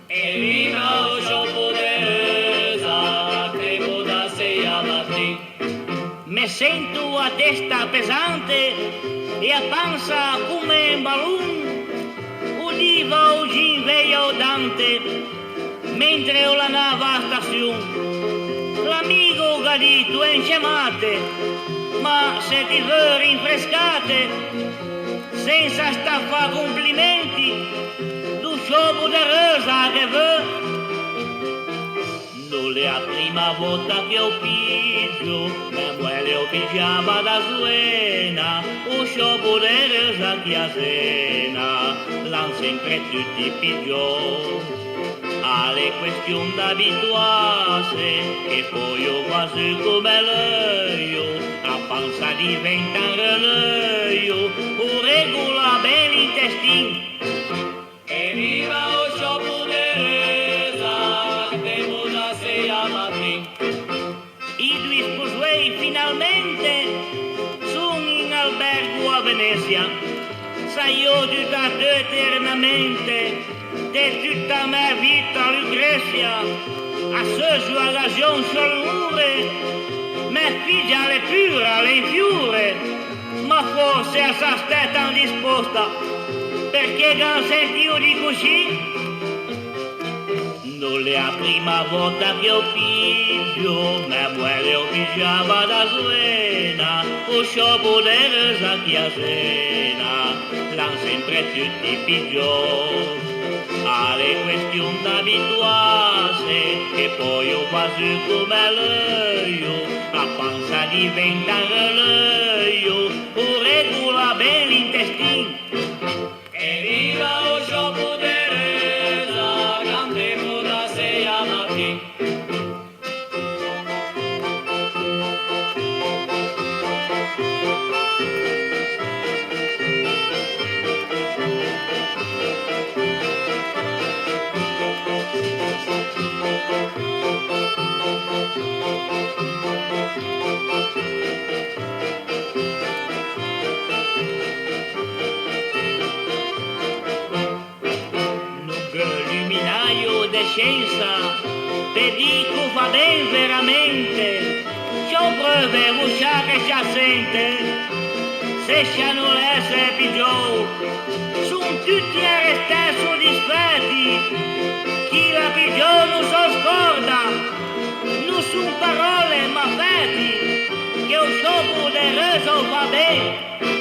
E viva o japonesa, credo da 6 a mattina. Me sento a testa pesante e a panza come un balloon. Udiva o gin veio Dante mentre ho la nava a stazione. L'amico gadito è in chiamate, ma se ti vuoi rinfrescate, senza staffa complimenti, tu sciopero da rosa che vuoi. Non è la prima volta che ho piglio, ma muore ho pigiama da suena, o sciopero da rosa che a cena, l'han sempre tutti pigliò. Alle questioni d'abituarsi e poi io quasi come lei, a panza diventa un relio, o regola bene l'intestino. E viva o japonesa, credo da 6 a mattina. I due sposei finalmente sono in albergo a Venezia, sai io giurato eternamente di tutta la mia vita Lucrezia, a ce sua ragione solure, mia figlia le pura, le infiure, ma forse a sa stata indisposta, perché non sentivo di così. Non è la prima volta che ho piglio, ma muore ho pigiama da suena, o sciopero da rosa che a cena, l'han sempre tutti pigliò. Alle questioni d'abituarsi e poi io quasi come lei, a panza diventa un relio, o regola bene l'intestino. E viva o japonesa, cantiamo da 6 a mattina. Scienza, te dico va bene veramente, c'ho prove uscia che ci sente, se non l'esse pigiò, son tutti a restare soddisfatti, chi la pigiò non so scorda, non son parole ma fatti, che un sciopero del reso va bene.